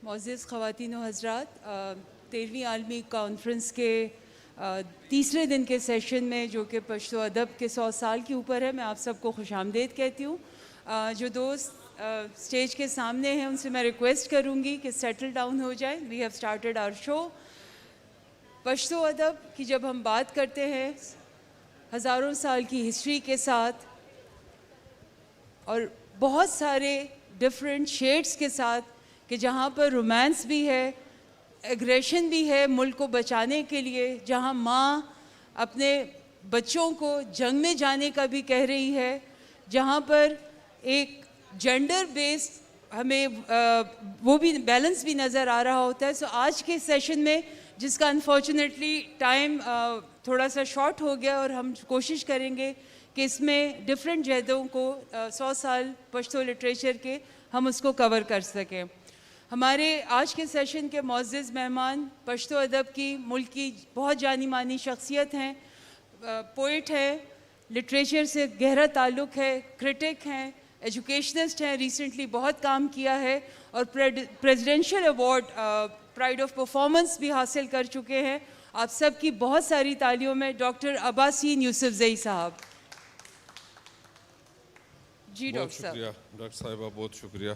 معزز خواتین و حضرات، 13ویں عالمی کانفرنس کے تیسرے دن کے سیشن میں جو کہ پشتو ادب کے 100 سال کے اوپر ہے، میں آپ سب کو خوش آمدید کہتی ہوں۔ جو دوست اسٹیج کے سامنے ہیں ان سے میں ریکویسٹ کروں گی کہ سیٹل ڈاؤن ہو جائیں۔ وی ہیو اسٹارٹڈ آور شو۔ پشتو ادب کی جب ہم بات کرتے ہیں ہزاروں سال کی ہسٹری کے ساتھ اور بہت سارے ڈفرینٹ شیڈز کے ساتھ، کہ جہاں پر رومانس بھی ہے، ایگریشن بھی ہے ملک کو بچانے کے لیے، جہاں ماں اپنے بچوں کو جنگ میں جانے کا بھی کہہ رہی ہے، جہاں پر ایک جینڈر بیس ہمیں وہ بھی بیلنس بھی نظر آ رہا ہوتا ہے۔ سو آج کے سیشن میں، جس کا انفارچونیٹلی ٹائم تھوڑا سا شارٹ ہو گیا، اور ہم کوشش کریں گے کہ اس میں ڈفرینٹ جہدوں کو 100 سال پشتو لٹریچر کے ہم اس کو کور کر سکیں۔ ہمارے آج کے سیشن کے معزز مہمان پشتو ادب کی ملک کی بہت جانی مانی شخصیت ہیں، پوئٹ ہیں، لٹریچر سے گہرا تعلق ہے، کرٹک ہیں، ایجوکیشنسٹ ہیں، ریسنٹلی بہت کام کیا ہے اور presidential award pride of performance بھی حاصل کر چکے ہیں۔ آپ سب کی بہت ساری تالیوں میں ڈاکٹر عباسین یوسفزئی صاحب۔ جی ڈاکٹر صاحب۔ شکریہ ڈاکٹر صاحبہ، بہت شکریہ۔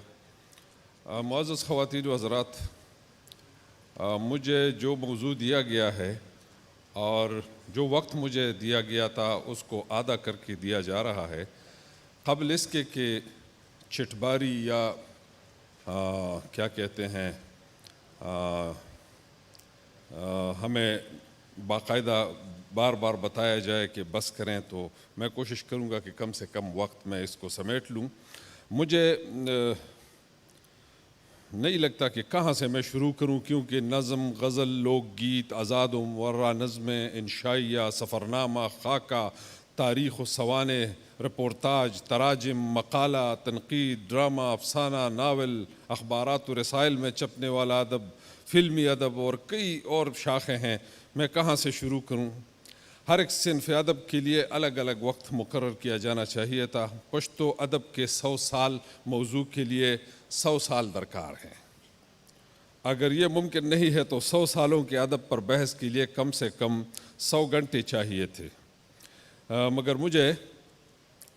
معزز خواتین و حضرات، مجھے جو موضوع دیا گیا ہے اور جو وقت مجھے دیا گیا تھا اس کو آدھا کر کے دیا جا رہا ہے، قبل اس کے کہ چٹباری یا کیا کہتے ہیں ہمیں باقاعدہ بار بار بتایا جائے کہ بس کریں، تو میں کوشش کروں گا کہ کم سے کم وقت میں اس کو سمیٹ لوں۔ مجھے نہیں لگتا کہ کہاں سے میں شروع کروں، کیونکہ نظم، غزل، لوک گیت، آزاد و مورا نظمیں، انشائیہ، سفرنامہ، خاکہ، تاریخ و سوانح، رپورتاج، تراجم، مقالہ، تنقید، ڈرامہ، افسانہ، ناول، اخبارات و رسائل میں چھپنے والا ادب، فلمی ادب اور کئی اور شاخیں ہیں۔ میں کہاں سے شروع کروں؟ ہر ایک صنف ادب کے لیے الگ الگ وقت مقرر کیا جانا چاہیے تھا۔ پشتو ادب کے 100 سال موضوع کے لیے 100 سال درکار ہیں۔ اگر یہ ممکن نہیں ہے تو 100 سالوں کے ادب پر بحث کے لیے کم سے کم 100 گھنٹے چاہیے تھے، مگر مجھے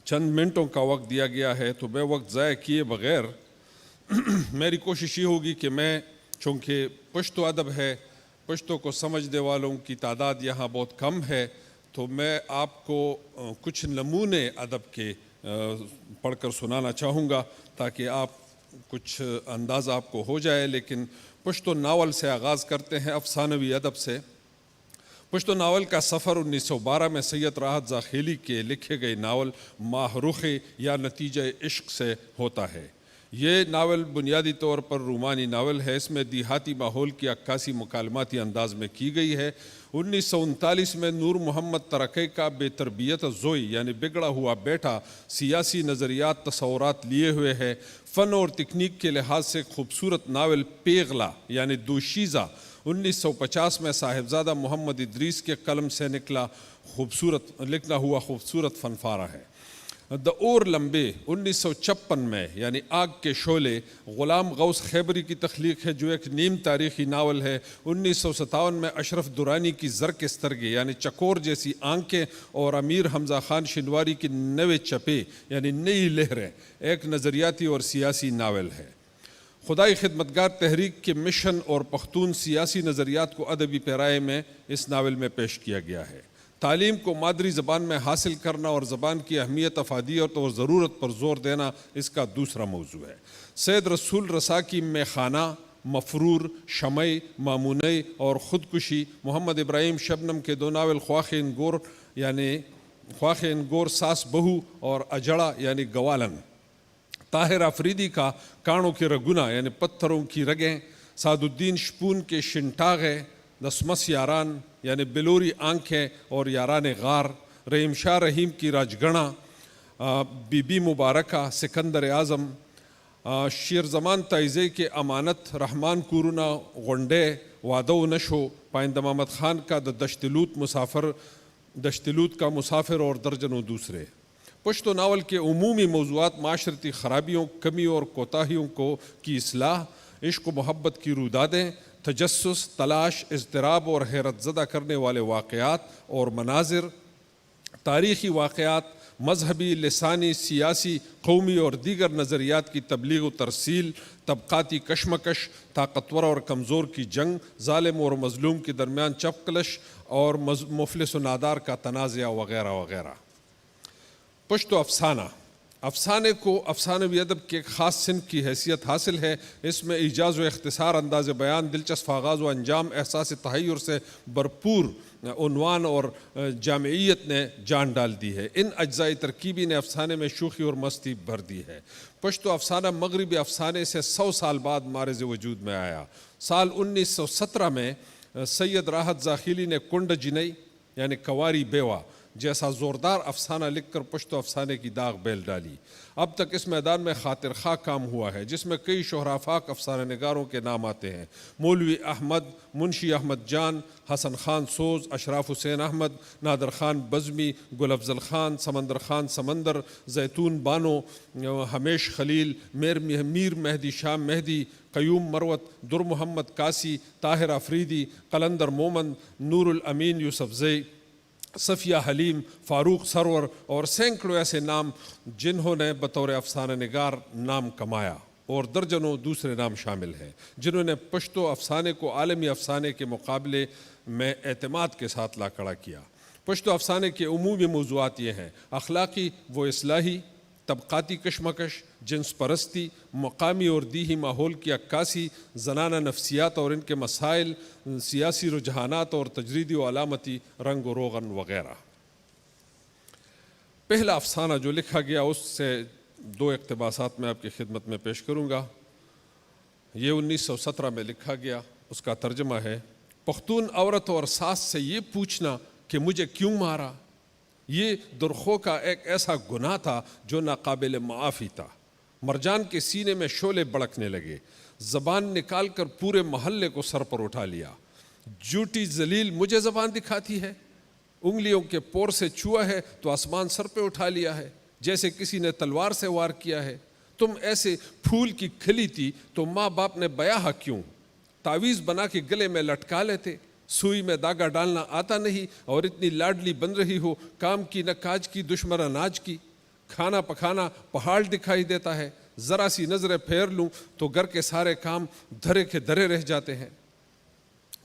چند منٹوں کا وقت دیا گیا ہے، تو بے وقت ضائع کیے بغیر میری کوشش یہ ہوگی کہ میں، چونکہ پشتو ادب ہے، پشتو کو سمجھنے والوں کی تعداد یہاں بہت کم ہے، تو میں آپ کو کچھ نمونے ادب کے پڑھ کر سنانا چاہوں گا تاکہ آپ کچھ اندازہ آپ کو ہو جائے۔ لیکن پشتو ناول سے آغاز کرتے ہیں، افسانوی ادب سے۔ پشتو ناول کا سفر 1912 میں سید راحت زاخیلی کے لکھے گئے ناول ماہ رخ یا نتیجہ عشق سے ہوتا ہے۔ یہ ناول بنیادی طور پر رومانی ناول ہے۔ اس میں دیہاتی ماحول کی عکاسی مکالماتی انداز میں کی گئی ہے۔ 1939 میں نور محمد ترکی کا بے تربیت زوئی یعنی بگڑا ہوا بیٹا سیاسی نظریات، تصورات لیے ہوئے ہے۔ فن اور تکنیک کے لحاظ سے خوبصورت ناول پیغلہ یعنی دوشیزہ 1950 میں صاحبزادہ محمد ادریس کے قلم سے لکھا ہوا خوبصورت فنپارہ ہے۔ دا اور لمبے 1956 میں یعنی آگ کے شعلے غلام غوث خیبری کی تخلیق ہے، جو ایک نیم تاریخی ناول ہے۔ 1957 میں اشرف درانی کی زرق استرگے یعنی چکور جیسی آنکھیں اور امیر حمزہ خان شنواری کی نوے چپے یعنی نئی لہریں ایک نظریاتی اور سیاسی ناول ہے۔ خدائی خدمتگار تحریک کے مشن اور پختون سیاسی نظریات کو ادبی پیرائے میں اس ناول میں پیش کیا گیا ہے۔ تعلیم کو مادری زبان میں حاصل کرنا اور زبان کی اہمیت، افادیت اور ضرورت پر زور دینا اس کا دوسرا موضوع ہے۔ سید رسول رسا کی میخانہ، مفرور، شمع، مامونہ اور خودکشی، محمد ابراہیم شبنم کے 2 ناول خواخ انگور ساس بہو اور اجڑا یعنی گوالن، طاہر آفریدی کا کانوں کے رگنا یعنی پتھروں کی رگیں، سعد الدین شپون کے شنٹاغے، دسمس یاران یعنی بلوری آنکھیں اور یاران غار، رحیم شاہ رحیم کی راجگڑھا، بی بی مبارکہ، سکندر اعظم، شیر زمان تائزے کے امانت، رحمان کورونا غنڈے، وادو نشو، پائندہ محمد خان کا دشتلوت کا مسافر اور درجنوں دوسرے۔ پشتو ناول کے عمومی موضوعات معاشرتی خرابیوں، کمی اور کوتاہیوں کی اصلاح، عشق و محبت کی رودادیں، تجسس، تلاش، اضطراب اور حیرت زدہ کرنے والے واقعات اور مناظر، تاریخی واقعات، مذہبی، لسانی، سیاسی، قومی اور دیگر نظریات کی تبلیغ و ترسیل، طبقاتی کشمکش، طاقتور اور کمزور کی جنگ، ظالم اور مظلوم کے درمیان چپکلش اور مفلس و نادار کا تنازع وغیرہ وغیرہ۔ پشتو افسانہ، افسانے کو افسانوی ادب کے ایک خاص صنف کی حیثیت حاصل ہے۔ اس میں ایجاز و اختصار، انداز بیان، دلچسپ آغاز و انجام، احساس تحیر سے بھرپور عنوان اور جامعیت نے جان ڈال دی ہے۔ ان اجزائی ترکیبی نے افسانے میں شوخی اور مستی بھر دی ہے۔ پشتو افسانہ مغربی افسانے سے 100 سال بعد معرض وجود میں آیا۔ سال 1917 میں سید راحت زاخیلی نے کنڈ جنئی یعنی کنواری بیوہ جیسا زوردار افسانہ لکھ کر پشتو افسانے کی داغ بیل ڈالی۔ اب تک اس میدان میں خاطر خواہ کام ہوا ہے، جس میں کئی شہرا فاق افسانہ نگاروں کے نام آتے ہیں: مولوی احمد، منشی احمد جان، حسن خان سوز، اشراف حسین احمد، نادر خان بزمی، گل افضل خان، سمندر خان سمندر، زیتون بانو، ہمیش خلیل، میر مہدی شام مہدی، قیوم مروت، در محمد کاسی، طاہر افریدی، قلندر مومن، نور الامین یوسف زئی، صفیہ حلیم، فاروق سرور اور سینکڑوں ایسے نام جنہوں نے بطور افسانہ نگار نام کمایا، اور درجنوں دوسرے نام شامل ہیں جنہوں نے پشتو افسانے کو عالمی افسانے کے مقابلے میں اعتماد کے ساتھ لا کھڑا کیا۔ پشتو افسانے کے عمومی موضوعات یہ ہیں: اخلاقی و اصلاحی، طبقاتی کشمکش، جنس پرستی، مقامی اور دیہی ماحول کی عکاسی، زنانہ نفسیات اور ان کے مسائل، سیاسی رجحانات اور تجریدی و علامتی رنگ و روغن وغیرہ۔ پہلا افسانہ جو لکھا گیا اس سے 2 اقتباسات میں آپ کی خدمت میں پیش کروں گا۔ یہ 1917 میں لکھا گیا، اس کا ترجمہ ہے: پختون عورت اور ساس سے یہ پوچھنا کہ مجھے کیوں مارا، یہ درخو کا ایک ایسا گناہ تھا جو ناقابل معافی تھا۔ مرجان کے سینے میں شعلے بڑکنے لگے، زبان نکال کر پورے محلے کو سر پر اٹھا لیا۔ جھوٹی ذلیل مجھے زبان دکھاتی ہے، انگلیوں کے پور سے چھوا ہے تو آسمان سر پہ اٹھا لیا ہے جیسے کسی نے تلوار سے وار کیا ہے۔ تم ایسے پھول کی کھلی تھی تو ماں باپ نے بیاہ کیوں؟ تعویذ بنا کے گلے میں لٹکا لیتے، سوئی میں داغا ڈالنا آتا نہیں اور اتنی لاڈلی بن رہی ہو، کام کی نہ کاج کی، دشمن اناج کی۔ کھانا پکانا پہاڑ دکھائی دیتا ہے، ذرا سی نظریں پھیر لوں تو گھر کے سارے کام دھرے کے دھرے رہ جاتے ہیں۔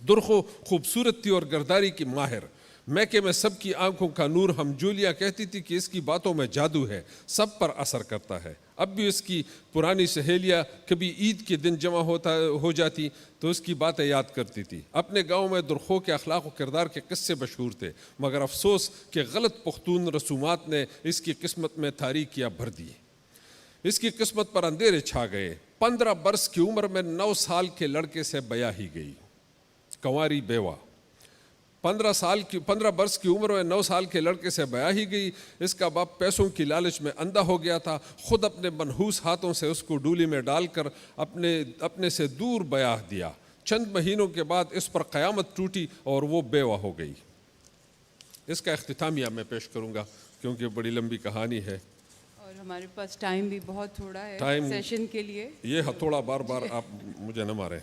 درخو خوبصورتی اور گرداری کی ماہر، میکے میں سب کی آنکھوں کا نور، ہم جولیا کہتی تھی کہ اس کی باتوں میں جادو ہے، سب پر اثر کرتا ہے۔ اب بھی اس کی پرانی سہیلیاں کبھی عید کے دن جمع ہو جاتی تو اس کی باتیں یاد کرتی تھی۔ اپنے گاؤں میں درخو کے اخلاق و کردار کے قصے مشہور تھے، مگر افسوس کہ غلط پختون رسومات نے اس کی قسمت میں تاریکیاں بھر دی۔ اس کی قسمت پر اندھیرے چھا گئے۔ 15 برس کی عمر میں 9 سال کے لڑکے سے بیاہی گئی، کنواری بیوہ۔ 15 برس کی عمر میں 9 سال کے لڑکے سے بیاہی گئی۔ اس کا باپ پیسوں کی لالچ میں اندھا ہو گیا تھا، خود اپنے منحوس ہاتھوں سے اس کو ڈولی میں ڈال کر اپنے سے دور بیاہ دیا۔ چند مہینوں کے بعد اس پر قیامت ٹوٹی اور وہ بیوہ ہو گئی۔ اس کا اختتامیہ میں پیش کروں گا کیونکہ بڑی لمبی کہانی ہے اور ہمارے پاس ٹائم بھی بہت تھوڑا ہے سیشن کے لیے۔ یہ ہتھوڑا بار بار آپ مجھے نہ ماریں۔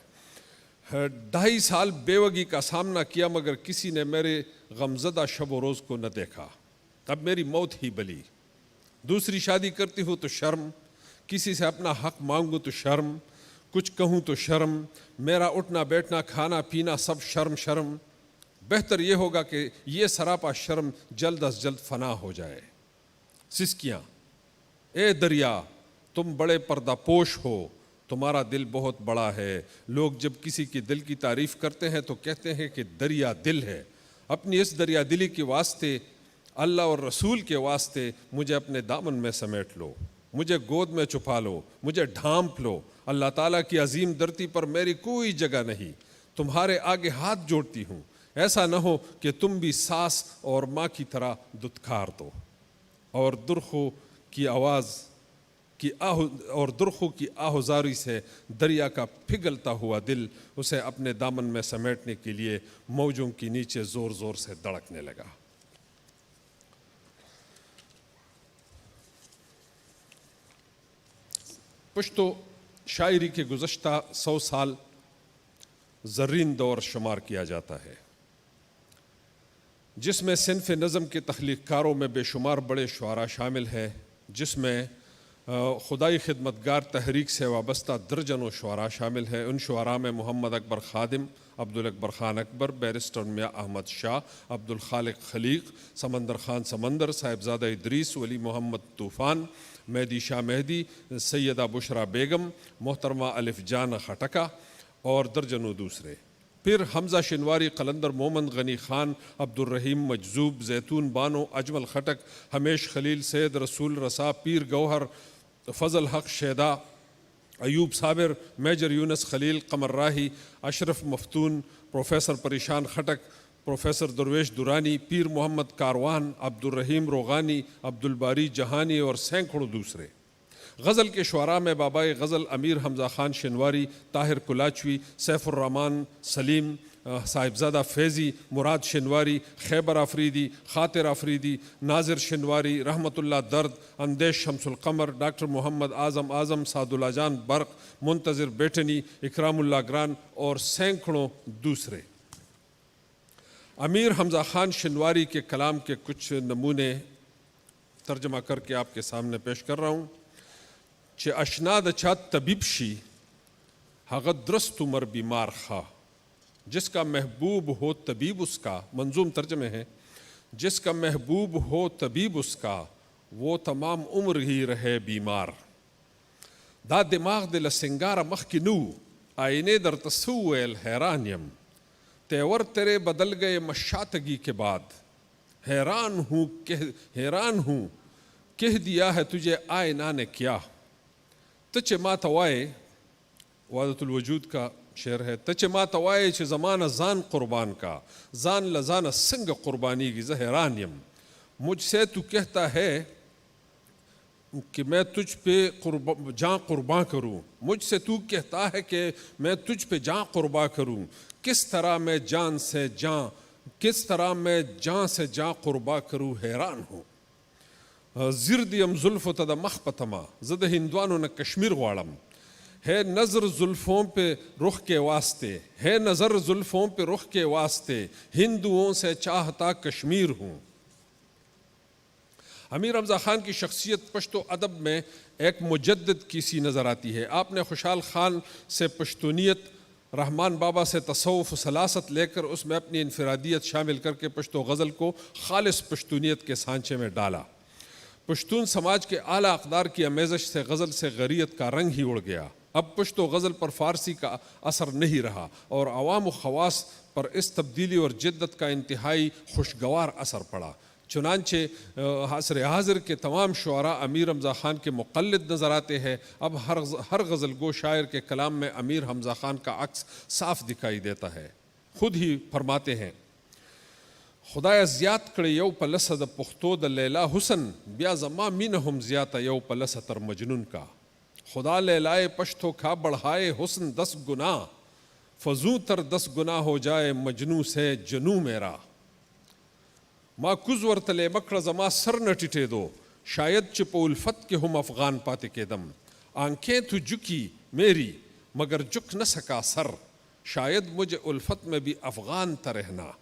2.5 سال بیوگی کا سامنا کیا مگر کسی نے میرے غمزدہ شب و روز کو نہ دیکھا۔ اب میری موت ہی بلی۔ دوسری شادی کرتی ہوں تو شرم، کسی سے اپنا حق مانگوں تو شرم، کچھ کہوں تو شرم، میرا اٹھنا بیٹھنا کھانا پینا سب شرم شرم۔ بہتر یہ ہوگا کہ یہ سراپا شرم جلد از جلد فنا ہو جائے۔ سسکیاں: اے دریا تم بڑے پردہ پوش ہو، تمہارا دل بہت بڑا ہے۔ لوگ جب کسی کی دل کی تعریف کرتے ہیں تو کہتے ہیں کہ دریا دل ہے۔ اپنی اس دریا دلی کے واسطے، اللہ اور رسول کے واسطے مجھے اپنے دامن میں سمیٹ لو، مجھے گود میں چھپا لو، مجھے ڈھانپ لو۔ اللہ تعالیٰ کی عظیم دھرتی پر میری کوئی جگہ نہیں، تمہارے آگے ہاتھ جوڑتی ہوں، ایسا نہ ہو کہ تم بھی ساس اور ماں کی طرح دتکار دو۔ اور درخو کی آہوزاری سے دریا کا پگھلتا ہوا دل اسے اپنے دامن میں سمیٹنے کے لیے موجوں کی نیچے زور زور سے دھڑکنے لگا۔ پشتو شاعری کے گزشتہ 100 سال زرین دور شمار کیا جاتا ہے، جس میں صنف نظم کے تخلیق کاروں میں بے شمار بڑے شعراء شامل ہیں، جس میں خدائی خدمتگار تحریک سے وابستہ درجنوں شعراء شامل ہیں۔ ان شعراء میں محمد اکبر خادم، عبدالاکبر خان اکبر، بیرسٹر میاں احمد شاہ، عبدالخالق خلیق، سمندر خان سمندر، صاحبزادہ ادریس، ولی محمد طوفان، مہدی شاہ مہدی، سیدہ بشرا بیگم، محترمہ الف جان خٹکہ اور درجنوں دوسرے۔ پھر حمزہ شنواری، قلندر مومن غنی خان، عبدالرحیم مجذوب، زیتون بانو، اجمل خٹک، ہمیش خلیل، سید رسول رسا، پیر گوہر، فضل حق شیدا، ایوب صابر، میجر یونس خلیل، قمر راہی، اشرف مفتون، پروفیسر پریشان خٹک، پروفیسر درویش دورانی، پیر محمد کاروان، عبدالرحیم روغانی، عبدالباری جہانی اور سینکڑوں دوسرے۔ غزل کے شعراء میں بابائے غزل امیر حمزہ خان شنواری، طاہر کلاچوی، سیف الرحمان سلیم، صاحبزادہ فیضی، مراد شنواری، خیبر آفریدی، خاطر آفریدی، ناظر شنواری، رحمت اللہ درد، اندیش شمس القمر، ڈاکٹر محمد اعظم، سعد اللہ جان برق، منتظر بیٹنی، اکرام اللہ گران اور سینکڑوں دوسرے۔ امیر حمزہ خان شنواری کے کلام کے کچھ نمونے ترجمہ کر کے آپ کے سامنے پیش کر رہا ہوں۔ چه اشنا د چا طبیب شی هغه درست عمر بیمار خواہ، جس کا محبوب ہو طبیب اس کا، منظوم ترجمے ہیں، جس کا محبوب ہو طبیب اس کا وہ تمام عمر ہی رہے بیمار۔ دا دماغ دل سنگار مخ کی نو آئینے در تسویل حیران یم، تیور تیرے بدل گئے مشاتگی کے بعد، حیران ہوں کہہ دیا ہے تجھے آئینہ نے کیا۔ تچ ما توائے، وحدت الوجود کا شعر ہے، تچ ما توائے چھ زمانہ زان قربان کا، زان لزان سنگ قربانی کی زہران یم۔ مجھ سے تو کہتا ہے کہ میں تجھ پہ جاں قربان کروں، مجھ سے تو کہتا ہے کہ میں تجھ پہ جاں قربان کروں، کس طرح میں جان سے جاں قربان کروں حیران ہوں۔ زردیم زلف تد مخ پتما زد ہندوانو نہ کشمیر غواڑم، ہے نظر زلفوں پہ رخ کے واسطے، ہے نظر زلفوں پہ رخ کے واسطے، ہندوؤں سے چاہتا کشمیر ہوں۔ امیر حمزہ خان کی شخصیت پشتو ادب میں ایک مجدد کی سی نظر آتی ہے۔ آپ نے خوشحال خان سے پشتونیت، رحمان بابا سے تصوف و سلاست لے کر اس میں اپنی انفرادیت شامل کر کے پشتو غزل کو خالص پشتونیت کے سانچے میں ڈالا۔ پشتون سماج کے اعلیٰ اقدار کی آمیزش سے غزل سے غریت کا رنگ ہی اڑ گیا۔ اب پشتو غزل پر فارسی کا اثر نہیں رہا اور عوام و خواص پر اس تبدیلی اور جدت کا انتہائی خوشگوار اثر پڑا۔ چنانچہ عصر حاضر کے تمام شعراء امیر حمزہ خان کے مقلد نظر آتے ہیں۔ اب ہر غزل گو شاعر کے کلام میں امیر حمزہ خان کا عکس صاف دکھائی دیتا ہے۔ خود ہی فرماتے ہیں، خدای زیات کړی یو په لسه د پښتو د لیلا حسن، بیا زما مینه هم زیاته یو په لسه تر مجنون کا۔ خدا لیلائے پشتو کا بڑھائے حسن 10 گنا، فزوں تر 10 گنا ہو جائے مجنوں سے جنوں میرا۔ ما کوز ورتلے مکړه زما سر نه ټیټېدو، شاید چې په الفت کې هم افغان پاتې کېدم۔ آنکھیں تو جھکی میری مگر جھک نہ سکا سر، شاید مجھے الفت میں بھی افغان ته رہنا۔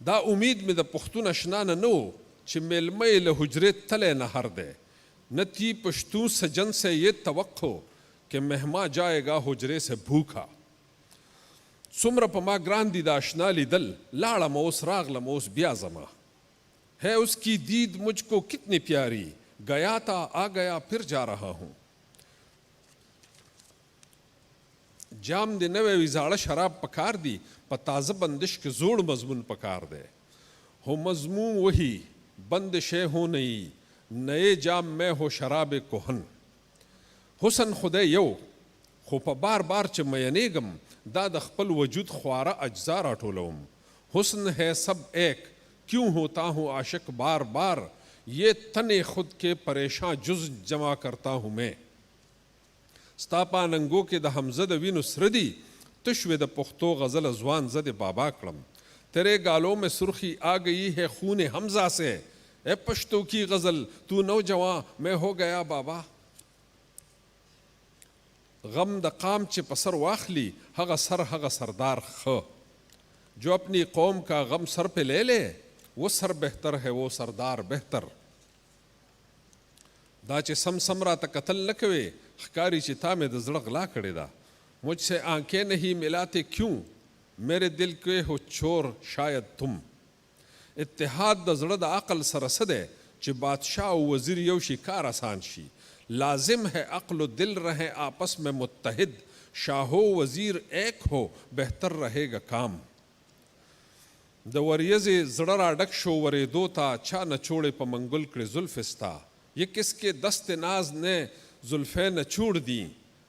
دا امید میں دا پختون اشنا نو چھ میلمے لحجرے تلے نہر دے، نہ تھی پشتون سجن سے یہ توقع کہ مہما جائے گا حجرے سے بھوکا۔ سمر پما گران دی دا اشنا لی دل، لاڑا موس راغ لموس بیا زما، ہے اس کی دید مجھ کو کتنی پیاری، گیا تھا آ گیا پھر جا رہا ہوں۔ جام دے نوے ویزاڑا شراب پکار دی، پتازہ بندش کے زوڑ مضمون پکار دے، ہو مضمون وہی بندشے ہو نہیں، نئے جام میں ہو شراب کوہن۔ حسن خدے یو خو پا بار بار چھ مینیگم، دا د خپل وجود خوارا اجزا را ټولوم۔ حسن ہے سب ایک، کیوں ہوتا ہوں عاشق بار بار، یہ تن خود کے پریشاں جز جمع کرتا ہوں میں۔ ستاپا ننگو کے دا حمزہ دا وینو سردی، تشوے دا پختو غزل ازوان زد بابا کڑم۔ تیرے گالوں میں سرخی آ گئی ہے خون حمزہ سے، اے پشتو کی غزل تو نوجوان میں ہو گیا بابا۔ غم د قام چې په سر واخلی هغه سر هغه سردار خ جو اپنی قوم کا غم سر پہ لے لے وہ سر بہتر ہے وہ سردار بہتر. دا چې سم سم را ته قتل نه کوې ښکاري چې تا مې د زړه غلا کړې ده. مجھ سے آنکھیں نہیں ملاتے کیوں میرے دل کے ہو چور شاید تم. اتحاد د زړه د عقل سره څه دی چې بادشاہ او وزیر یو شي کار آسان شي. لازم ہے عقل و دل رہیں آپس میں متحد شاہ و وزیر ایک ہو بہتر رہے گا کام. د وریځې زړه را ډک شو ورېدو ته چا نچوړې په منګل کړې زلف ستا. یہ کس کے دست ناز نے زلفیں نچوڑ دیں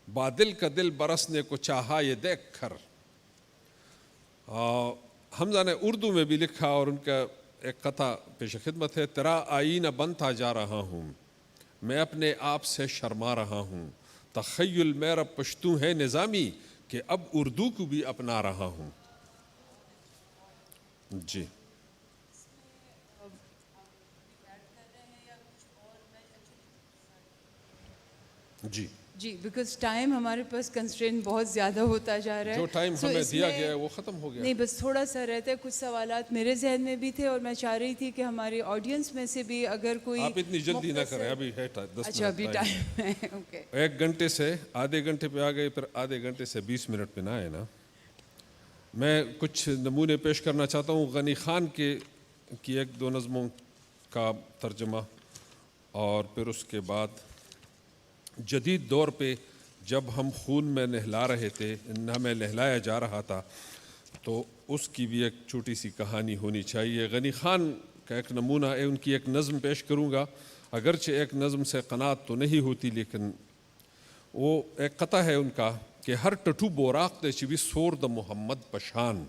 بادل کا دل برسنے کو چاہا یہ دیکھ کر. حمزہ نے اردو میں بھی لکھا اور ان کا ایک قطع پیش خدمت ہے. تیرا آئینہ بنتا جا رہا ہوں میں اپنے آپ سے شرما رہا ہوں. تخیل میرا پشتو ہے نظامی کہ اب اردو کو بھی اپنا رہا ہوں. جی جی جی بیکاز ٹائم ہمارے پاس کنسٹرین بہت زیادہ ہوتا جا رہا ہے. جو ٹائم So ہمیں اس دیا میں- گیا ہے وہ ختم ہو گیا. نہیں بس تھوڑا سا رہتا ہے. کچھ سوالات میرے ذہن میں بھی تھے اور میں چاہ رہی تھی کہ ہماری آڈینس میں سے بھی اگر کوئی آپ اتنی جلدی نہ کریں ابھی ہے 10 اچھا ابھی منٹ. ٹائم ہے. اوکے 1 گھنٹے سے آدھے گھنٹے پہ آ گئے پھر آدھے گھنٹے سے 20 منٹ پہ نہ آئے نا. میں کچھ نمونے پیش کرنا چاہتا ہوں غنی خان کی 1-2 نظموں کا ترجمہ اور پھر اس کے بعد جدید دور پہ جب ہم خون میں نہلا رہے تھے ہمیں نہلایا جا رہا تھا تو اس کی بھی ایک چھوٹی سی کہانی ہونی چاہیے. غنی خان کا ایک نمونہ ہے ان کی ایک نظم پیش کروں گا. اگرچہ ایک نظم سے قناعت تو نہیں ہوتی لیکن وہ ایک قطع ہے ان کا کہ ہر ٹٹو بوراق دے چوی سور د محمد پشان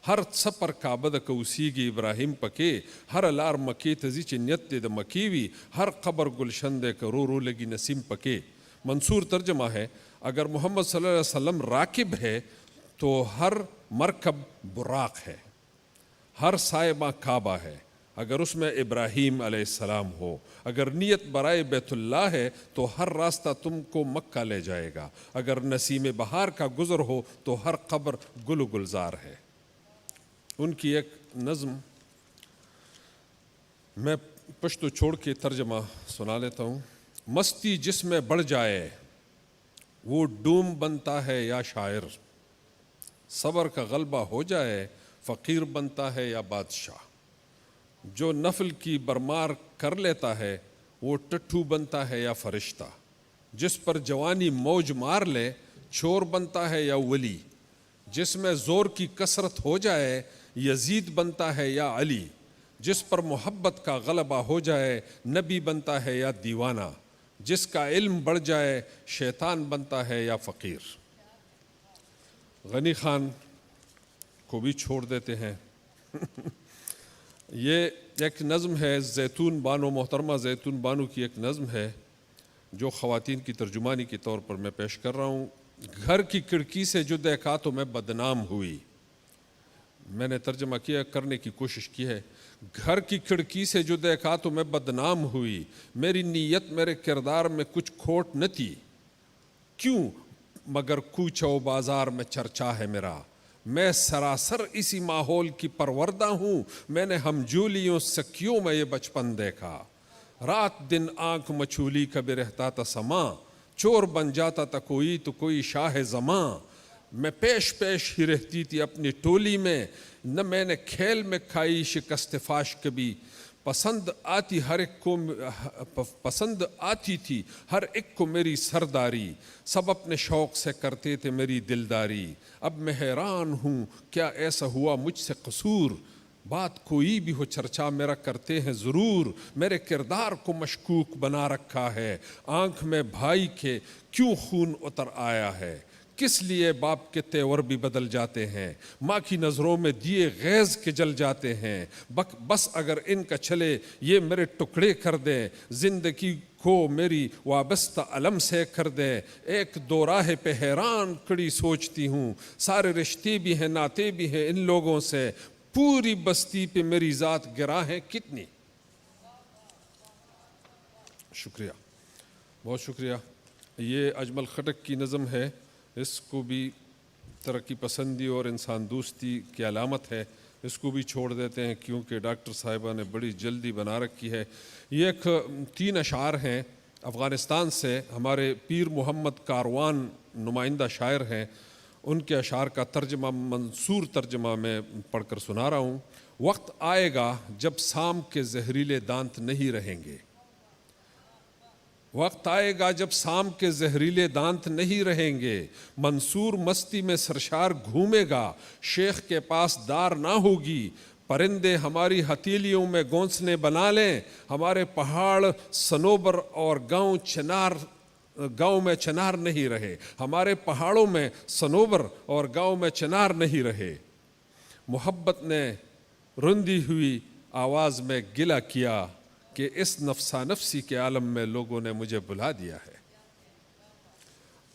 ہر سپر کعبہ د کوسیگی ابراہیم پکے ہر لار مکی تزی چ نیت د مکیوی ہر قبر گلشن دے کرو رو لگی نسیم پکے. منصور ترجمہ ہے اگر محمد صلی اللہ علیہ وسلم راکب ہے تو ہر مرکب براق ہے ہر سائبہ کعبہ ہے اگر اس میں ابراہیم علیہ السلام ہو. اگر نیت برائے بیت اللہ ہے تو ہر راستہ تم کو مکہ لے جائے گا. اگر نسیم بہار کا گزر ہو تو ہر قبر گل و گلزار ہے. ان کی ایک نظم میں پشتو چھوڑ کے ترجمہ سنا لیتا ہوں. مستی جس میں بڑھ جائے وہ ڈوم بنتا ہے یا شاعر. صبر کا غلبہ ہو جائے فقیر بنتا ہے یا بادشاہ. جو نفل کی برمار کر لیتا ہے وہ ٹٹھو بنتا ہے یا فرشتہ. جس پر جوانی موج مار لے چور بنتا ہے یا ولی. جس میں زور کی کثرت ہو جائے یزید بنتا ہے یا علی. جس پر محبت کا غلبہ ہو جائے نبی بنتا ہے یا دیوانہ. جس کا علم بڑھ جائے شیطان بنتا ہے یا فقیر. غنی خان کو بھی چھوڑ دیتے ہیں. یہ ایک نظم ہے زیتون بانو محترمہ زیتون بانو کی ایک نظم ہے جو خواتین کی ترجمانی کے طور پر میں پیش کر رہا ہوں. گھر کی کھڑکی سے جو دیکھا تو میں بدنام ہوئی. میں نے ترجمہ کیا کرنے کی کوشش کی ہے. گھر کی کھڑکی سے جو دیکھا تو میں بدنام ہوئی. میری نیت میرے کردار میں کچھ کھوٹ نہ تھی کیوں مگر کوچہ و بازار میں چرچا ہے میرا. میں سراسر اسی ماحول کی پروردہ ہوں. میں نے ہمجولیوں سکیوں میں یہ بچپن دیکھا. رات دن آنکھ مچھولی کبھی رہتا تھا سما. چور بن جاتا تھا کوئی تو کوئی شاہ زماں. میں پیش پیش ہی رہتی تھی اپنی ٹولی میں. نہ میں نے کھیل میں کھائی شکست فاش کبھی. پسند آتی تھی ہر ایک کو میری سرداری. سب اپنے شوق سے کرتے تھے میری دلداری. اب میں حیران ہوں کیا ایسا ہوا مجھ سے قصور. بات کوئی بھی ہو چرچا میرا کرتے ہیں ضرور. میرے کردار کو مشکوک بنا رکھا ہے. آنکھ میں بھائی کے کیوں خون اتر آیا ہے. کس لیے باپ کے تیور بھی بدل جاتے ہیں. ماں کی نظروں میں دیے غیظ کے جل جاتے ہیں. بس اگر ان کا چلے یہ میرے ٹکڑے کر دے. زندگی کو میری وابستہ علم سے کر دے. ایک دو راہ پہ حیران کڑی سوچتی ہوں. سارے رشتے بھی ہیں ناتے بھی ہیں ان لوگوں سے. پوری بستی پہ میری ذات گراں ہے کتنی. شکریہ بہت شکریہ. یہ اجمل خٹک کی نظم ہے، اس کو بھی ترقی پسندی اور انسان دوستی کی علامت ہے، اس کو بھی چھوڑ دیتے ہیں کیونکہ ڈاکٹر صاحبہ نے بڑی جلدی بنا رکھی ہے۔ یہ ایک 3 اشعار ہیں افغانستان سے، ہمارے پیر محمد کاروان نمائندہ شاعر ہیں، ان کے اشعار کا ترجمہ منصور ترجمہ میں پڑھ کر سنا رہا ہوں۔ وقت آئے گا جب سام کے زہریلے دانت نہیں رہیں گے، وقت آئے گا جب سام کے زہریلے دانت نہیں رہیں گے، منصور مستی میں سرشار گھومے گا، شیخ کے پاس دار نہ ہوگی، پرندے ہماری ہتھیلیوں میں گھونسلے بنا لیں، ہمارے پہاڑ صنوبر اور گاؤں میں چنار نہیں رہے، ہمارے پہاڑوں میں صنوبر اور گاؤں میں چنار نہیں رہے۔ محبت نے رندی ہوئی آواز میں گلہ کیا کہ اس نفسا نفسی کے عالم میں لوگوں نے مجھے بلا دیا ہے۔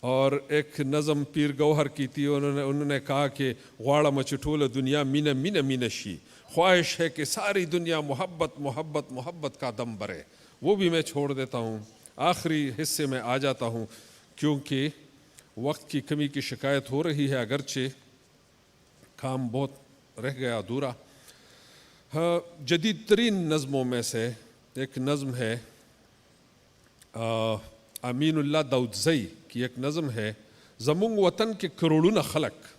اور ایک نظم پیر گوہر کی تھی، انہوں نے کہا کہ غواڑا مچٹول دنیا مینہ مینہ مینہ شی، خواہش ہے کہ ساری دنیا محبت محبت محبت کا دم بھرے۔ وہ بھی میں چھوڑ دیتا ہوں، آخری حصے میں آ جاتا ہوں کیونکہ وقت کی کمی کی شکایت ہو رہی ہے، اگرچہ کام بہت رہ گیا ادھورا۔ جدید ترین نظموں میں سے ایک نظم ہے امین اللہ داودزئی کی ایک نظم ہے، زمونگ وطن کے کروڑون خلق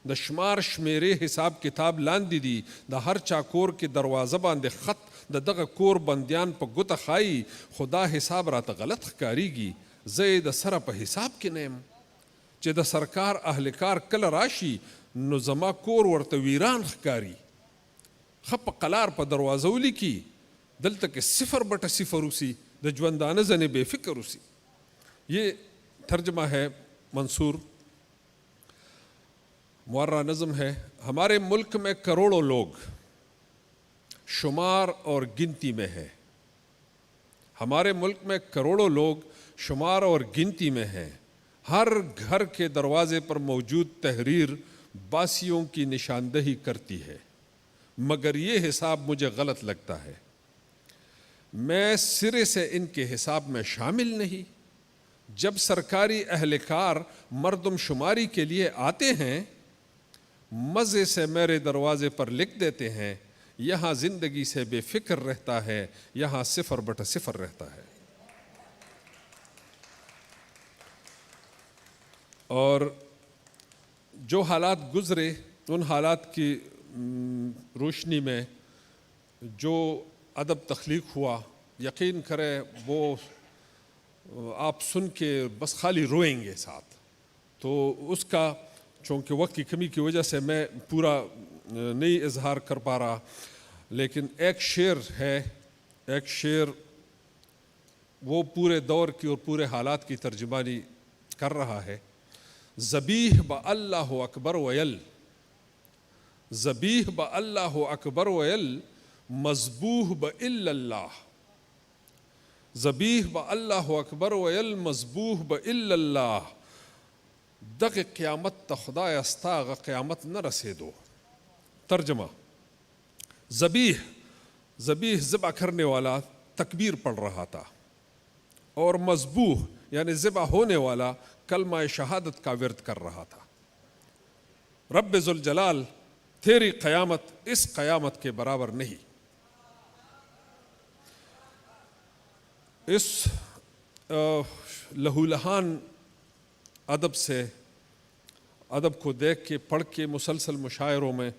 د شمار شمیرے حساب کتاب لاندی دی، د ہر چاکور کے دروازہ باندے خط د دغه کور بندیان په ګوته خایي، خدا حساب راته غلط ښکاریږي، زه یې د سره په حساب کې نه یم، چې د سرکار اهلکار کله راشي نو زما کور ورته ویران ښکاري، ښه په قلار په دروازه ولیکي دلته کې 0/0 اوسي، د ژوندانه ځنې بے فکر اوسي۔ یہ ترجمہ ہے منصور، معرہ نظم ہے۔ ہمارے ملک میں کروڑوں لوگ شمار اور گنتی میں ہے، ہمارے ملک میں کروڑوں لوگ شمار اور گنتی میں ہیں، ہر گھر کے دروازے پر موجود تحریر باسیوں کی نشاندہی کرتی ہے، مگر یہ حساب مجھے غلط لگتا ہے، میں سرے سے ان کے حساب میں شامل نہیں۔ جب سرکاری اہلکار مردم شماری کے لیے آتے ہیں، مزے سے میرے دروازے پر لکھ دیتے ہیں، یہاں زندگی سے بے فکر رہتا ہے، یہاں 0/0 رہتا ہے۔ اور جو حالات گزرے ان حالات کی روشنی میں جو ادب تخلیق ہوا، یقین کریں وہ آپ سن کے بس خالی روئیں گے ساتھ۔ تو اس کا چونکہ وقت کی کمی کی وجہ سے میں پورا نہیں اظہار کر پا رہا، لیکن ایک شعر ہے، ایک شعر وہ پورے دور کی اور پورے حالات کی ترجمانی کر رہا ہے۔ ذبیح با اللہ اکبر ویل، ذبیح با اللہ اکبر ویل، مذبوح با الا اللہ، ذبیح با اللہ اکبر ویل، مذبوح با الا اللہ، دغ قیامت تا خدای استا غ قیامت نہ رسے دو۔ ترجمہ، ذبیح ذبح کرنے والا تکبیر پڑھ رہا تھا، اور مذبوح یعنی ذبح ہونے والا کلمہ شہادت کا ورد کر رہا تھا۔ رب ذوالجلال تیری قیامت اس قیامت کے برابر نہیں۔ اس لہولہان ادب سے، ادب کو دیکھ کے پڑھ کے مسلسل مشاعروں میں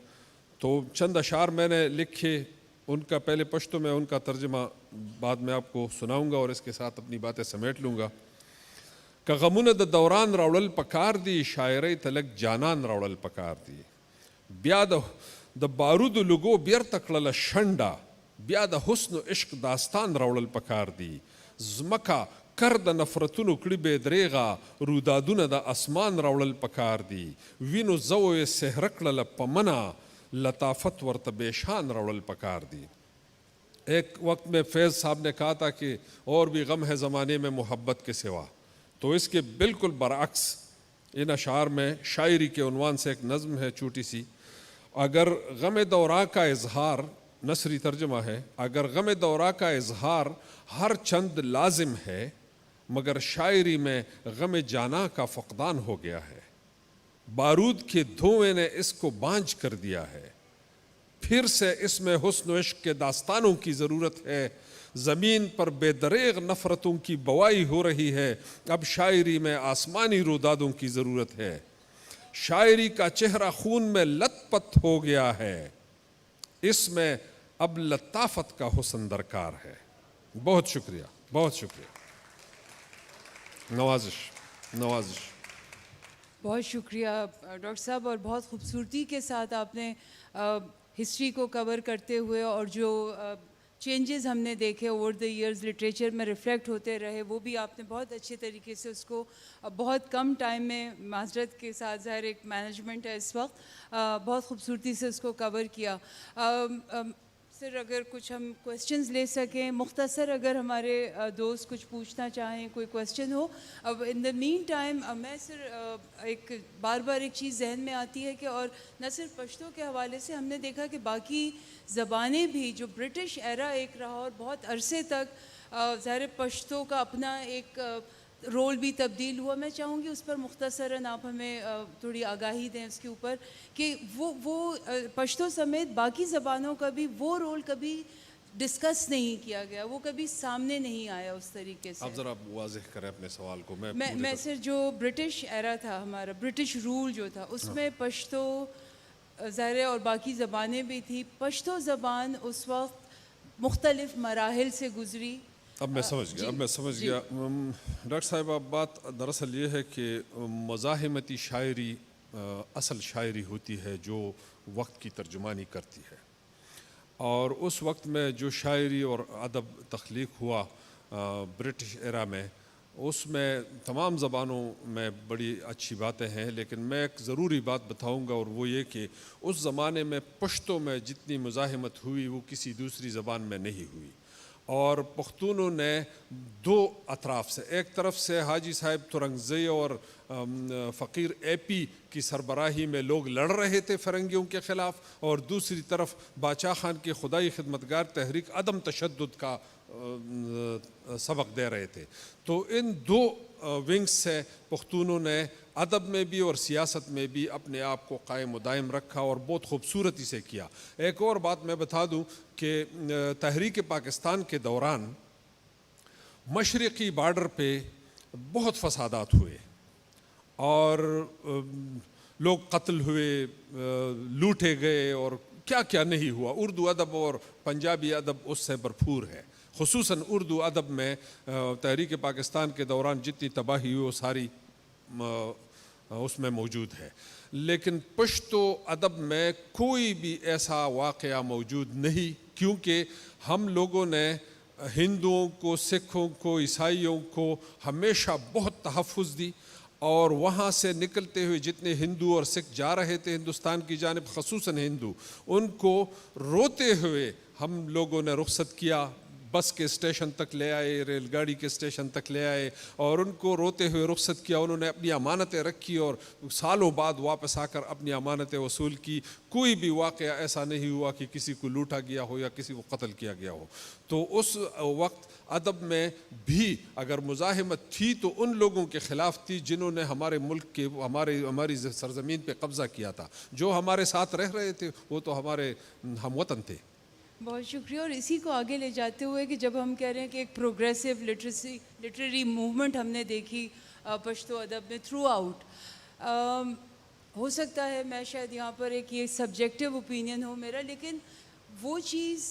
تو چند اشعار میں نے لکھے، ان کا پہلے پشتو میں ان کا ترجمہ بعد میں آپ کو سناؤں گا اور اس کے ساتھ اپنی باتیں سمیٹ لوں گا۔ کہ غمون د دوران راوڑل پکار دی، شاعری تلک جانان راوڑل پکار دی، بیا د بارود لگو بیر تکڑل شنڈا، بیا د حسن و عشق داستان راوڑل پکار دی، زمکا کر د نفرتونو کړي بې دریغه، رودادونه د اسمان راوړل پکار دي، وینو زو یې سحره کړله په منع، لطافت ورته بیشان راوړل پکار دی۔ ایک وقت میں فیض صاحب نے کہا تھا کہ اور بھی غم ہے زمانے میں محبت کے سوا، تو اس کے بالکل برعکس ان اشعار میں شاعری کے عنوان سے ایک نظم ہے چھوٹی سی، اگر غم دوراں کا اظہار، نثری ترجمہ ہے، اگر غم دوراں کا اظہار ہر چند لازم ہے، مگر شاعری میں غم جانا کا فقدان ہو گیا ہے، بارود کے دھوئیں نے اس کو بانجھ کر دیا ہے، پھر سے اس میں حسن و عشق کے داستانوں کی ضرورت ہے، زمین پر بے دریغ نفرتوں کی بوائی ہو رہی ہے، اب شاعری میں آسمانی رودادوں کی ضرورت ہے، شاعری کا چہرہ خون میں لت پت ہو گیا ہے، اس میں اب لطافت کا حسن درکار ہے۔ بہت شکریہ، بہت شکریہ، نوازش نوازش۔ بہت شکریہ ڈاکٹر صاحب، اور بہت خوبصورتی کے ساتھ آپ نے ہسٹری کو کور کرتے ہوئے اور جو چینجز ہم نے دیکھے اوور دا ایئرز لٹریچر میں ریفلیکٹ ہوتے رہے، وہ بھی آپ نے بہت اچھے طریقے سے اس کو بہت کم ٹائم میں معذرت کے ساتھ، ظاہر ایک مینجمنٹ ہے اس وقت، بہت خوبصورتی سے اس کو کور کیا۔ سر اگر کچھ ہم کویسچنز لے سکیں مختصر، اگر ہمارے دوست کچھ پوچھنا چاہیں، کوئی کویسچن ہو۔ اب ان دا مین ٹائم میں سر ایک بار بار ایک چیز ذہن میں آتی ہے کہ، اور نہ صرف پشتو کے حوالے سے ہم نے دیکھا کہ باقی زبانیں بھی، جو برٹش ایرا ایک رہا اور بہت عرصے تک ظاہر پشتو کا اپنا ایک رول بھی تبدیل ہوا، میں چاہوں گی اس پر مختصراً آپ ہمیں تھوڑی آگاہی دیں اس کے اوپر کہ وہ پشتو سمیت باقی زبانوں کا بھی وہ رول کبھی ڈسکس نہیں کیا گیا، وہ کبھی سامنے نہیں آیا اس طریقے سے۔ آپ ذرا واضح کریں اپنے سوال کو۔ میں سر جو برٹش ایرا تھا ہمارا، برٹش رول جو تھا، اس میں پشتو ظاہر اور باقی زبانیں بھی تھیں، پشتو زبان اس وقت مختلف مراحل سے گزری۔ اب میں سمجھ گیا ڈاکٹر صاحب، اب بات دراصل یہ ہے کہ مزاحمتی شاعری اصل شاعری ہوتی ہے جو وقت کی ترجمانی کرتی ہے، اور اس وقت میں جو شاعری اور ادب تخلیق ہوا برٹش ایرا میں، اس میں تمام زبانوں میں بڑی اچھی باتیں ہیں، لیکن میں ایک ضروری بات بتاؤں گا، اور وہ یہ کہ اس زمانے میں پشتو میں جتنی مزاحمت ہوئی وہ کسی دوسری زبان میں نہیں ہوئی، اور پختونوں نے دو اطراف سے، ایک طرف سے حاجی صاحب ترنگزئی اور فقیر اے پی کی سربراہی میں لوگ لڑ رہے تھے فرنگیوں کے خلاف، اور دوسری طرف باچا خان کی خدائی خدمتگار تحریک عدم تشدد کا سبق دے رہے تھے۔ تو ان دو ونگز سے پختونوں نے ادب میں بھی اور سیاست میں بھی اپنے آپ کو قائم و دائم رکھا اور بہت خوبصورتی سے کیا۔ ایک اور بات میں بتا دوں کہ تحریک پاکستان کے دوران مشرقی بارڈر پہ بہت فسادات ہوئے اور لوگ قتل ہوئے، لوٹے گئے، اور کیا کیا نہیں ہوا۔ اردو ادب اور پنجابی ادب اس سے بھرپور ہے، خصوصاً اردو ادب میں تحریک پاکستان کے دوران جتنی تباہی ہوئی وہ ساری اس میں موجود ہے، لیکن پشتو ادب میں کوئی بھی ایسا واقعہ موجود نہیں، کیونکہ ہم لوگوں نے ہندوؤں کو، سکھوں کو، عیسائیوں کو ہمیشہ بہت تحفظ دی، اور وہاں سے نکلتے ہوئے جتنے ہندو اور سکھ جا رہے تھے ہندوستان کی جانب، خصوصاً ہندو، ان کو روتے ہوئے ہم لوگوں نے رخصت کیا، بس کے اسٹیشن تک لے آئے، ریل گاڑی کے اسٹیشن تک لے آئے، اور ان کو روتے ہوئے رخصت کیا۔ انہوں نے اپنی امانتیں رکھی اور سالوں بعد واپس آ کر اپنی امانتیں وصول کی۔ کوئی بھی واقعہ ایسا نہیں ہوا کہ کسی کو لوٹا گیا ہو یا کسی کو قتل کیا گیا ہو۔ تو اس وقت ادب میں بھی اگر مزاحمت تھی تو ان لوگوں کے خلاف تھی جنہوں نے ہمارے ملک کے ہماری سرزمین پہ قبضہ کیا تھا۔ جو ہمارے ساتھ رہ رہے تھے وہ تو ہمارے ہم وطن تھے۔ بہت شکریہ، اور اسی کو آگے لے جاتے ہوئے کہ جب ہم کہہ رہے ہیں کہ ایک پروگریسو لٹریری موومنٹ ہم نے دیکھی پشتو ادب میں تھرو آؤٹ، ہو سکتا ہے میں شاید یہاں پر ایک یہ سبجیکٹیو اوپینین ہو میرا، لیکن وہ چیز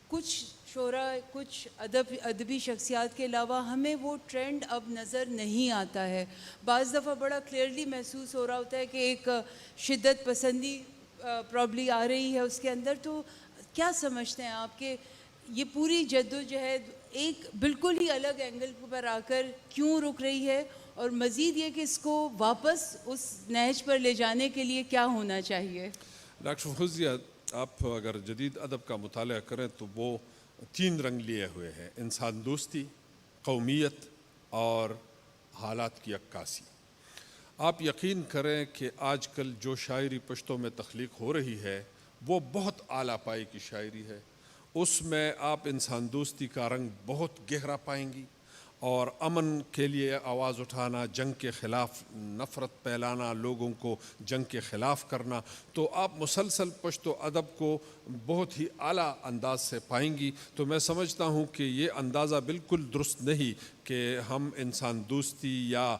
کچھ شعراء، کچھ ادبی شخصیات کے علاوہ ہمیں وہ ٹرینڈ اب نظر نہیں آتا ہے۔ بعض دفعہ بڑا کلیئرلی محسوس ہو رہا ہوتا ہے کہ ایک شدت پسندی پرابلی آ رہی ہے اس کے اندر۔ تو کیا سمجھتے ہیں آپ کہ یہ پوری جدوجہد ایک بالکل ہی الگ اینگل پر آ کر کیوں رک رہی ہے، اور مزید یہ کہ اس کو واپس اس نہج پر لے جانے کے لیے کیا ہونا چاہیے؟ ڈاکٹر فوزیہ، آپ اگر جدید ادب کا مطالعہ کریں تو وہ 3 رنگ لیے ہوئے ہیں: انسان دوستی، قومیت اور حالات کی عکاسی۔ آپ یقین کریں کہ آج کل جو شاعری پشتوں میں تخلیق ہو رہی ہے وہ بہت اعلیٰ پائی کی شاعری ہے۔ اس میں آپ انسان دوستی کا رنگ بہت گہرا پائیں گی، اور امن کے لیے آواز اٹھانا، جنگ کے خلاف نفرت پھیلانا، لوگوں کو جنگ کے خلاف کرنا، تو آپ مسلسل پشتو ادب کو بہت ہی اعلیٰ انداز سے پائیں گی۔ تو میں سمجھتا ہوں کہ یہ اندازہ بالکل درست نہیں کہ ہم انسان دوستی یا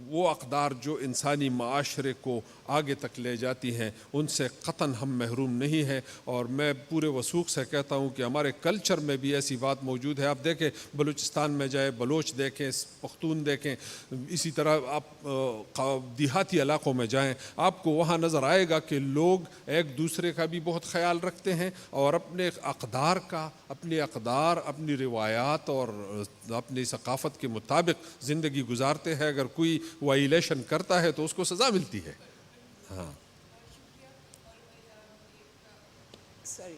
وہ اقدار جو انسانی معاشرے کو آگے تک لے جاتی ہیں ان سے قطعاً ہم محروم نہیں ہیں۔ اور میں پورے وثوق سے کہتا ہوں کہ ہمارے کلچر میں بھی ایسی بات موجود ہے۔ آپ دیکھیں بلوچستان میں جائیں، بلوچ دیکھیں، پختون دیکھیں، اسی طرح آپ دیہاتی علاقوں میں جائیں، آپ کو وہاں نظر آئے گا کہ لوگ ایک دوسرے کا بھی بہت خیال رکھتے ہیں اور اپنے اقدار کا، اپنی اقدار، اپنی روایات اور اپنی ثقافت کے مطابق زندگی گزارتے ہیں۔ اگر کوئی وائلیشن کرتا ہے تو اس کو سزا ملتی ہے۔ ہاں سوری،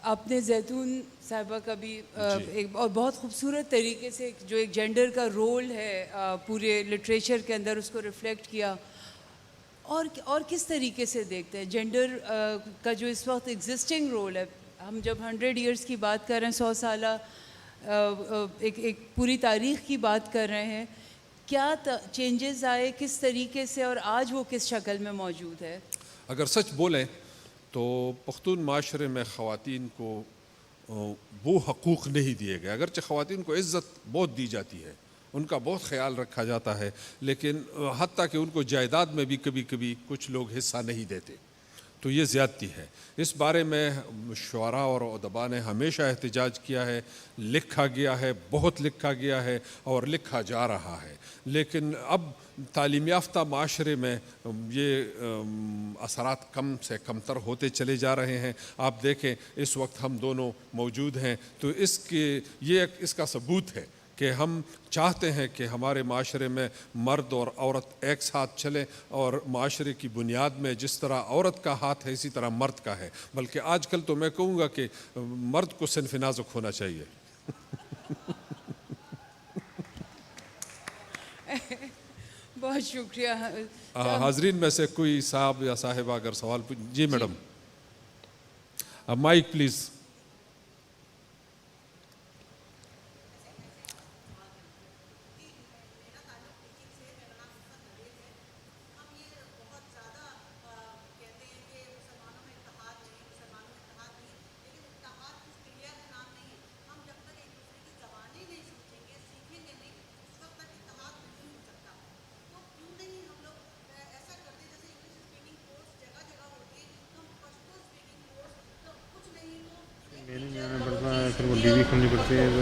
آپ نے زیتون صاحبہ کا بھی ایک اور بہت خوبصورت طریقے سے جو ایک جینڈر کا رول ہے پورے لٹریچر کے اندر اس کو ریفلیکٹ کیا۔ اور کس طریقے سے دیکھتے ہیں جینڈر کا جو اس وقت ایگزسٹنگ رول ہے؟ ہم جب 100 ایئرس کی بات کر رہے ہیں، 100 سالہ ایک پوری تاریخ کی بات کر رہے ہیں، کیا چینجز آئے، کس طریقے سے، اور آج وہ کس شکل میں موجود ہے؟ اگر سچ بولیں تو پختون معاشرے میں خواتین کو وہ حقوق نہیں دیے گئے، اگرچہ خواتین کو عزت بہت دی جاتی ہے، ان کا بہت خیال رکھا جاتا ہے، لیکن حتیٰ کہ ان کو جائیداد میں بھی کبھی کبھی کچھ لوگ حصہ نہیں دیتے، تو یہ زیادتی ہے۔ اس بارے میں شعراء اور ادباء نے ہمیشہ احتجاج کیا ہے، لکھا گیا ہے، بہت لکھا گیا ہے اور لکھا جا رہا ہے، لیکن اب تعلیم یافتہ معاشرے میں یہ اثرات کم سے کم تر ہوتے چلے جا رہے ہیں۔ آپ دیکھیں اس وقت ہم دونوں موجود ہیں، تو اس کا ثبوت ہے کہ ہم چاہتے ہیں کہ ہمارے معاشرے میں مرد اور عورت ایک ساتھ چلیں، اور معاشرے کی بنیاد میں جس طرح عورت کا ہاتھ ہے اسی طرح مرد کا ہے، بلکہ آج کل تو میں کہوں گا کہ مرد کو صنف نازک ہونا چاہیے۔ بہت شکریہ۔ حاضرین میں سے کوئی صاحب یا صاحبہ اگر سوال جی میڈم، مائک پلیز۔ جانا پڑتا ہے، پھر وہ ڈی وی کھولنی پڑتی ہے تو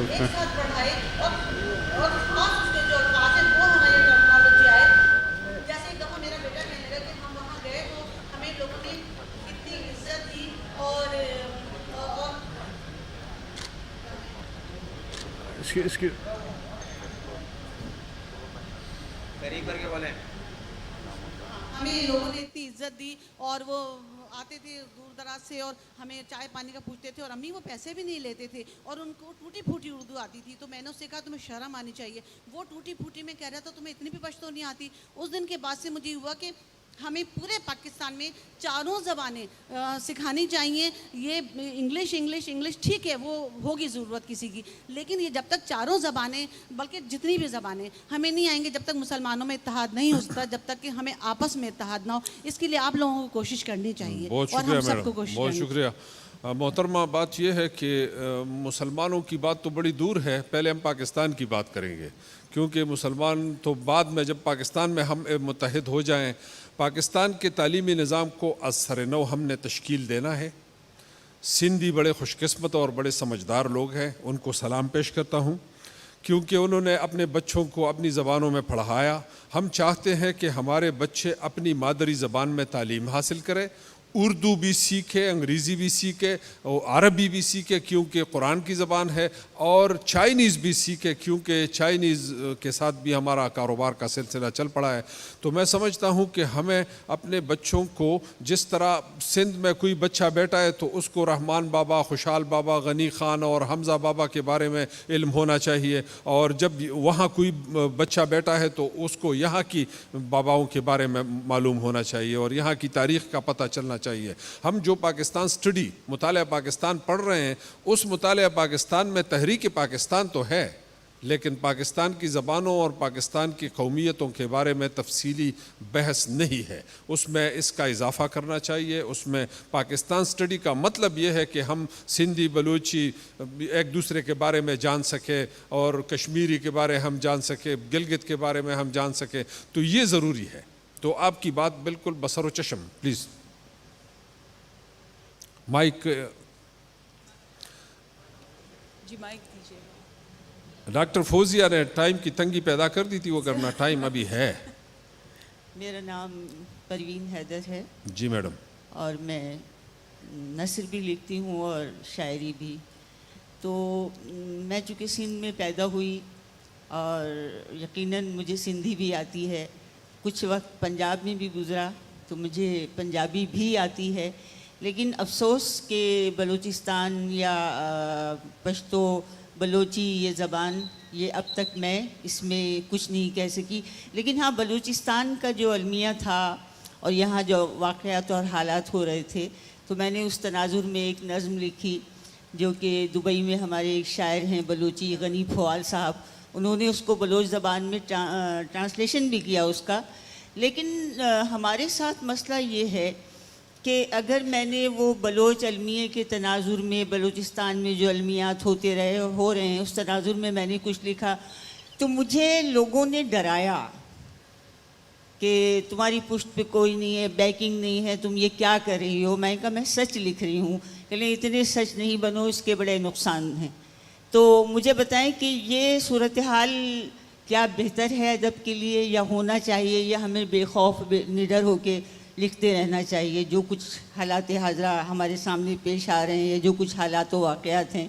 اس کا اس کی قریب کر کے بولیں۔ ہمیں لوگوں نے اتنی عزت دی اور وہ آتے تھے دور دراز سے اور ہمیں چائے پانی کا پوچھتے تھے، اور امی وہ پیسے بھی نہیں لیتے تھے، اور ان کو ٹوٹی پھوٹی اردو آتی تھی۔ تو میں نے اس سے کہا تمہیں شرم آنی چاہیے، وہ ٹوٹی پھوٹی میں کہہ رہا تھا تمہیں اتنی بھی پشتو نہیں آتی۔ اس دن کے بعد سے مجھے ہوا کہ ہمیں پورے پاکستان میں چاروں زبانیں سکھانی چاہیے۔ یہ انگلش ٹھیک ہے، وہ ہوگی ضرورت کسی کی، لیکن یہ جب تک چاروں زبانیں، بلکہ جتنی بھی زبانیں ہمیں نہیں آئیں گے، جب تک مسلمانوں میں اتحاد نہیں ہو سکتا، جب تک کہ ہمیں آپس میں اتحاد نہ ہو، اس کے لیے آپ لوگوں کو کوشش کرنی چاہیے، بہت اور شکریہ ہم سب کو میڈم، کوشش بہت کرنی شکریہ محترمہ۔ بات یہ ہے کہ مسلمانوں کی بات تو بڑی دور ہے، پہلے ہم پاکستان کی بات کریں گے، کیونکہ مسلمان تو بعد میں جب پاکستان میں ہم متحد ہو جائیں۔ پاکستان کے تعلیمی نظام کو از سر نو ہم نے تشکیل دینا ہے۔ سندھی بڑے خوش قسمت اور بڑے سمجھدار لوگ ہیں، ان کو سلام پیش کرتا ہوں، کیونکہ انہوں نے اپنے بچوں کو اپنی زبانوں میں پڑھایا۔ ہم چاہتے ہیں کہ ہمارے بچے اپنی مادری زبان میں تعلیم حاصل کریں، اردو بھی سیکھے، انگریزی بھی سیکھے اور عربی بھی سیکھے کیونکہ قرآن کی زبان ہے، اور چائنیز بھی سیکھے کیونکہ چائنیز کے ساتھ بھی ہمارا کاروبار کا سلسلہ چل پڑا ہے۔ تو میں سمجھتا ہوں کہ ہمیں اپنے بچوں کو، جس طرح سندھ میں کوئی بچہ بیٹا ہے تو اس کو رحمان بابا، خوشحال بابا، غنی خان اور حمزہ بابا کے بارے میں علم ہونا چاہیے، اور جب وہاں کوئی بچہ بیٹا ہے تو اس کو یہاں کی باباؤں کے بارے میں معلوم ہونا چاہیے اور یہاں کی تاریخ کا پتہ چلنا چاہیے۔ چاہیے. ہم جو پاکستان اسٹڈی مطالعہ پاکستان پڑھ رہے ہیں اس مطالعہ پاکستان میں تحریک پاکستان تو ہے، لیکن پاکستان کی زبانوں اور پاکستان کی قومیتوں کے بارے میں تفصیلی بحث نہیں ہے. اس میں اس کا اضافہ کرنا چاہیے. اس میں پاکستان اسٹڈی کا مطلب یہ ہے کہ ہم سندھی بلوچی ایک دوسرے کے بارے میں جان سکیں اور کشمیری کے بارے ہم جان سکیں، گلگت کے بارے میں ہم جان سکیں، تو یہ ضروری ہے. تو آپ کی بات بالکل بصر و چشم. Please mic. جی مائک دیجیے. ڈاکٹر فوزیہ نے ٹائم کی تنگی پیدا کر دی تھی، وہ کرنا ٹائم ابھی ہے. میرا نام پروین حیدر ہے. جی میڈم. اور میں نثر بھی لکھتی ہوں اور شاعری بھی. تو میں چونکہ سندھ میں پیدا ہوئی اور یقیناً مجھے سندھی بھی آتی ہے، کچھ وقت پنجاب میں بھی گزرا تو مجھے پنجابی بھی آتی ہے، لیکن افسوس کہ بلوچستان یا پشتو بلوچی یہ زبان یہ اب تک میں اس میں کچھ نہیں کہہ سکی. لیکن ہاں بلوچستان کا جو المیہ تھا اور یہاں جو واقعات اور حالات ہو رہے تھے تو میں نے اس تناظر میں ایک نظم لکھی جو کہ دبئی میں ہمارے ایک شاعر ہیں بلوچی غنی پھوال صاحب، انہوں نے اس کو بلوچ زبان میں ٹرانسلیشن بھی کیا اس کا. لیکن ہمارے ساتھ مسئلہ یہ ہے کہ اگر میں نے وہ بلوچ المیے کے تناظر میں بلوچستان میں جو المیات ہو رہے ہیں اس تناظر میں میں نے کچھ لکھا تو مجھے لوگوں نے ڈرایا کہ تمہاری پشت پہ کوئی نہیں ہے، بیکنگ نہیں ہے، تم یہ کیا کر رہی ہو. میں کہا میں سچ لکھ رہی ہوں. کہ اتنے سچ نہیں بنو، اس کے بڑے نقصان ہیں. تو مجھے بتائیں کہ یہ صورتحال کیا بہتر ہے ادب کے لیے یا ہونا چاہیے، یا ہمیں بے خوف نڈر ہو کے لکھتے رہنا چاہیے جو کچھ حالات حاضرہ ہمارے سامنے پیش آ رہے ہیں، جو کچھ حالات و واقعات ہیں.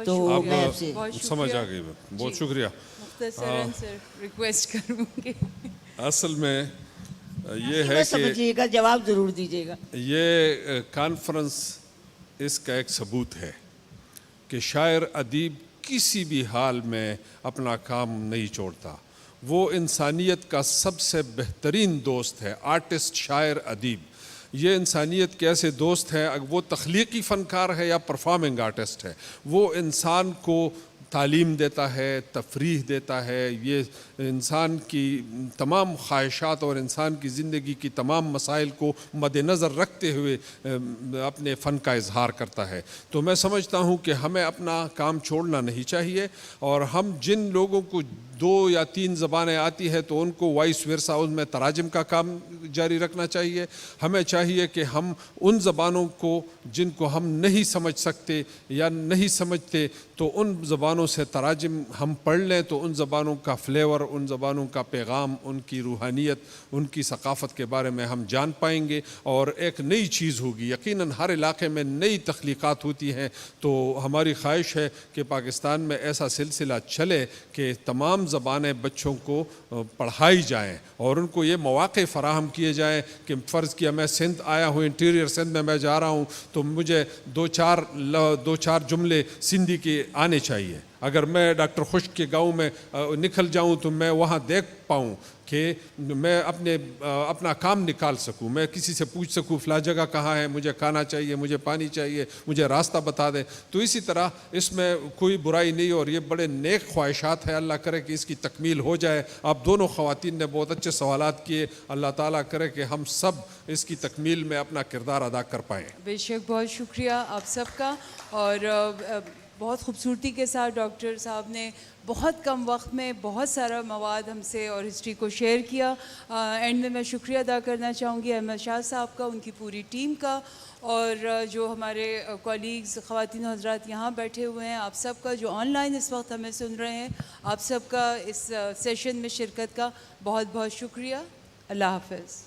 تو میں آپ سے سمجھ آ گئی. بہت شکریہ. مختصراً سر ریکویسٹ کروں گی. اصل میں یہ ہے کہ سمجھیے گا، جواب ضرور دیجیے گا. یہ کانفرنس اس کا ایک ثبوت ہے کہ شاعر ادیب کسی بھی حال میں اپنا کام نہیں چھوڑتا. وہ انسانیت کا سب سے بہترین دوست ہے. آرٹسٹ، شاعر، ادیب یہ انسانیت کے ایسے دوست ہیں. وہ تخلیقی فنکار ہے یا پرفارمنگ آرٹسٹ ہے، وہ انسان کو تعلیم دیتا ہے، تفریح دیتا ہے. یہ انسان کی تمام خواہشات اور انسان کی زندگی کی تمام مسائل کو مد نظر رکھتے ہوئے اپنے فن کا اظہار کرتا ہے. تو میں سمجھتا ہوں کہ ہمیں اپنا کام چھوڑنا نہیں چاہیے، اور ہم جن لوگوں کو 2 یا 3 زبانیں آتی ہے تو ان کو وائس ورثہ ان میں تراجم کا کام جاری رکھنا چاہیے. ہمیں چاہیے کہ ہم ان زبانوں کو جن کو ہم نہیں سمجھ سکتے یا نہیں سمجھتے تو ان زبانوں سے تراجم ہم پڑھ لیں، تو ان زبانوں کا فلیور، ان زبانوں کا پیغام، ان کی روحانیت، ان کی ثقافت کے بارے میں ہم جان پائیں گے اور ایک نئی چیز ہوگی. یقیناً ہر علاقے میں نئی تخلیقات ہوتی ہیں. تو ہماری خواہش ہے کہ پاکستان میں ایسا سلسلہ چلے کہ تمام زبانیں بچوں کو پڑھائی جائیں اور ان کو یہ مواقع فراہم کیے جائیں کہ فرض کیا میں سندھ آیا ہوں، انٹیریئر سندھ میں جا رہا ہوں تو مجھے 2-4 جملے سندھی کے آنے چاہیے. اگر میں ڈاکٹر خشک کے گاؤں میں نکل جاؤں تو میں وہاں دیکھ پاؤں کہ میں اپنا کام نکال سکوں. میں کسی سے پوچھ سکوں فلاں جگہ کہاں ہے، مجھے کھانا چاہیے، مجھے پانی چاہیے، مجھے راستہ بتا دیں. تو اسی طرح اس میں کوئی برائی نہیں اور یہ بڑے نیک خواہشات ہیں. اللہ کرے کہ اس کی تکمیل ہو جائے. آپ دونوں خواتین نے بہت اچھے سوالات کیے. اللہ تعالیٰ کرے کہ ہم سب اس کی تکمیل میں اپنا کردار ادا کر پائیں. بے شک بہت شکریہ آپ سب کا. اور بہت خوبصورتی کے ساتھ ڈاکٹر صاحب نے بہت کم وقت میں بہت سارا مواد ہم سے اور ہسٹری کو شیئر کیا. اینڈ میں میں شکریہ ادا کرنا چاہوں گی احمد شاہ صاحب کا، ان کی پوری ٹیم کا، اور جو ہمارے کولیگز خواتین و حضرات یہاں بیٹھے ہوئے ہیں، آپ سب کا جو آن لائن اس وقت ہمیں سن رہے ہیں، آپ سب کا اس سیشن میں شرکت کا بہت بہت شکریہ. اللہ حافظ.